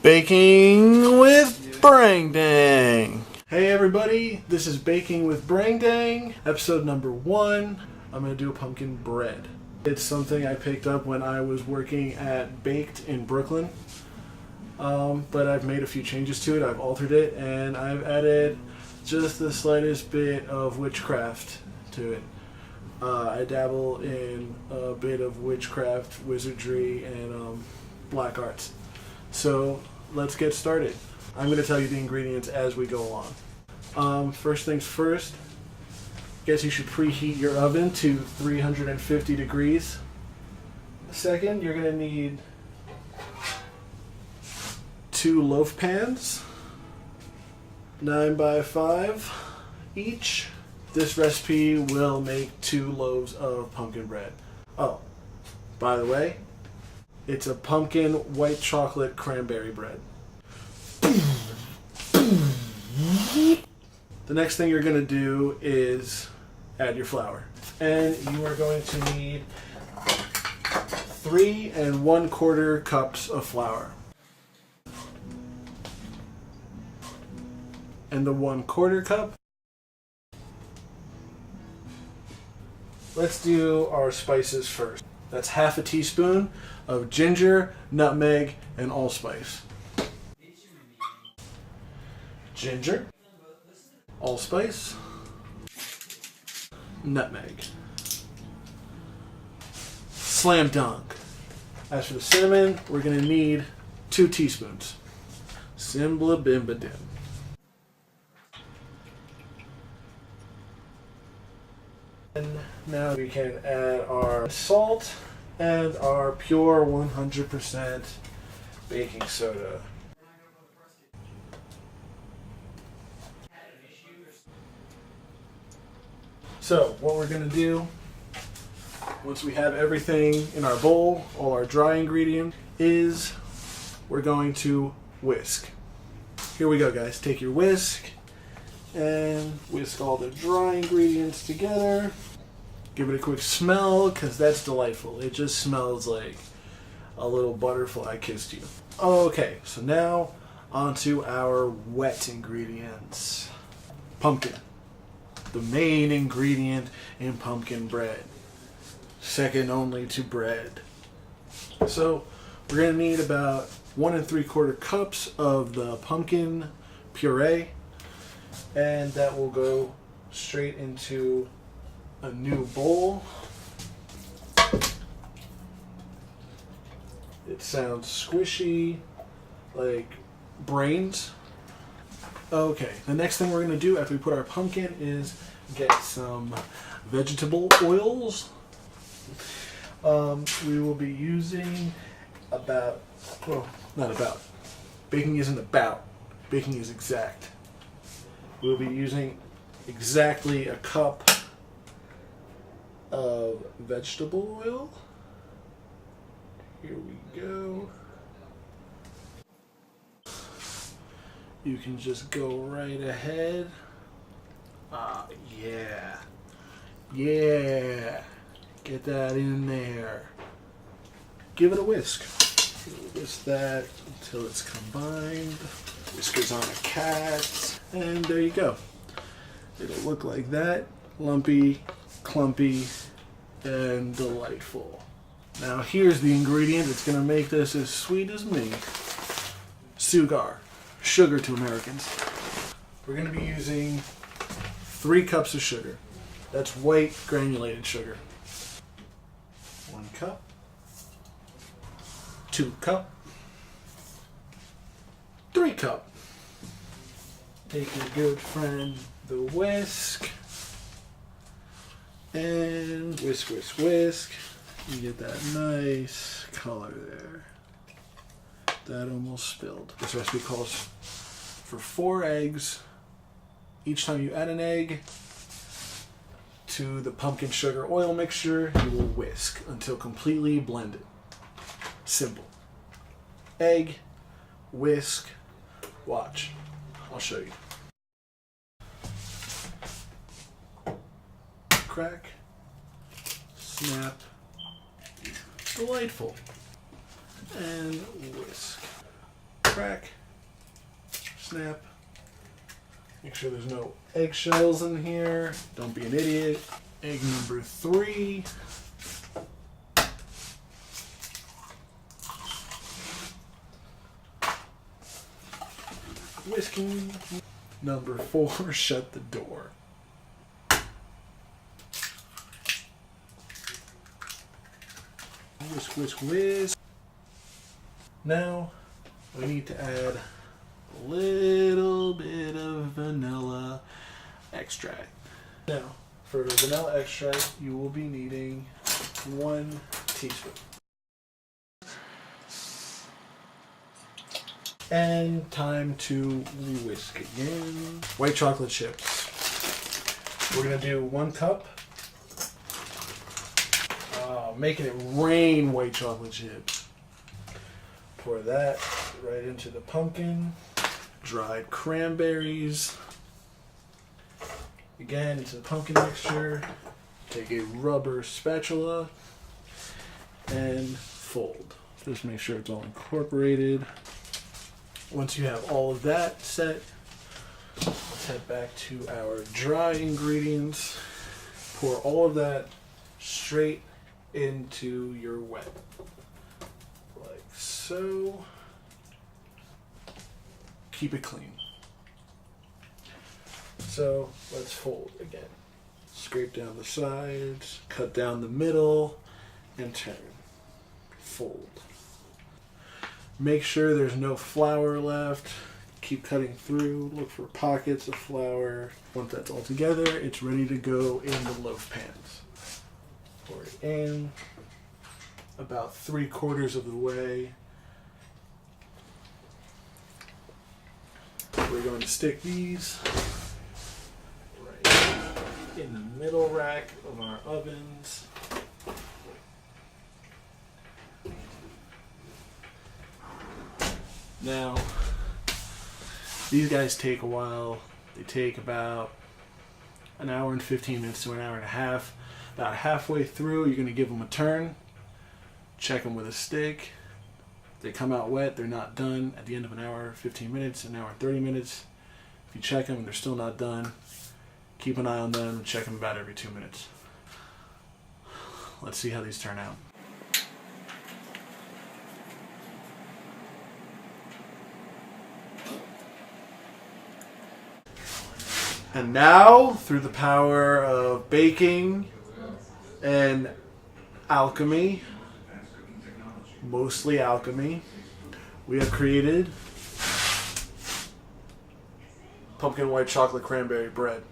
Baking with Brang-Dang. Hey everybody, this is Baking with Brang-Dang, episode number 1. I'm going to do a pumpkin bread. It's something I picked up when I was working at Baked in Brooklyn. But I've made a few changes to it, I've altered it, and I've added just the slightest bit of witchcraft to it. I dabble in a bit of witchcraft, wizardry, and black arts. So let's get started. I'm going to tell you the ingredients as we go along. First things first, guess you should preheat your oven to 350 degrees. Second, you're going to need 2 loaf pans, 9x5 each. This recipe will make 2 loaves of pumpkin bread. Oh, by the way, it's a pumpkin white chocolate cranberry bread. The next thing you're going to do is add your flour. And you are going to need 3 1/4 cups of flour. And the 1/4 cup. Let's do our spices first. That's half a teaspoon of ginger, nutmeg, and allspice. Ginger, allspice, nutmeg. Slam dunk. As for the cinnamon, we're going to need 2 teaspoons. Simbla bimba dim. And now we can add our salt and our pure 100% baking soda. So what we're going to do, once we have everything in our bowl, all our dry ingredients, is we're going to whisk. Here we go, guys. Take your whisk and whisk all the dry ingredients together. Give it a quick smell, because that's delightful. It just smells like a little butterfly kissed you. Okay, so now onto our wet ingredients. Pumpkin. The main ingredient in pumpkin bread. Second only to bread. So we're going to need about 1 3/4 cups of the pumpkin puree. And that will go straight into a new bowl. It sounds squishy, like brains. Okay, the next thing we're going to do after we put our pumpkin is get some vegetable oils. We will be using about, well, not about. Baking isn't about. Baking is exact. We'll be using exactly a cup of vegetable oil. Here we go. You can just go right ahead. Yeah. Yeah. Get that in there. Give it a whisk. Whisk that until it's combined. Whiskers on a cat. And there you go. It'll look like that. Lumpy, clumpy, and delightful. Now here's the ingredient that's going to make this as sweet as me. Sugar. Sugar to Americans. We're going to be using 3 cups of sugar. That's white granulated sugar. 1 cup. 2 cup. 3 cup. Take your good friend the whisk. And whisk, whisk, whisk. You get that nice color there. That almost spilled. This recipe calls for 4 eggs. Each time you add an egg to the pumpkin sugar oil mixture, you will whisk until completely blended. Simple. Egg, whisk, watch. I'll show you. Crack, snap, delightful, and whisk. crack, snap. Make sure there's no eggshells in here. Don't be an idiot. Egg number 3. Whisking. Number 4, shut the door. Whisk, whisk, whisk. Now we need to add a little bit of vanilla extract. Now, for the vanilla extract, you will be needing 1 teaspoon. And time to whisk again. White chocolate chips. We're gonna do 1 cup. Making it rain white chocolate chips. Pour that right into the pumpkin. Dried cranberries. Again, into the pumpkin mixture. Take a rubber spatula and fold. Just make sure it's all incorporated. Once you have all of that set, let's head back to our dry ingredients. Pour all of that straight into your wet. Like so. Keep it clean. So let's fold again. Scrape down the sides, cut down the middle, and turn. Fold. Make sure there's no flour left. Keep cutting through. Look for pockets of flour. Once that's all together, it's ready to go in the loaf pans. Pour it in about 3/4 of the way. We're going to stick these right in the middle rack of our ovens. Now, these guys take a while. They take about an hour and 15 minutes to an hour and a half. About halfway through, you're going to give them a turn. Check them with a stick. If they come out wet, they're not done. At the end of an hour, 15 minutes, an hour and 30 minutes. If you check them and they're still not done, keep an eye on them and check them about every 2 minutes. Let's see how these turn out. And now, through the power of baking and alchemy, mostly alchemy, we have created pumpkin white chocolate cranberry bread.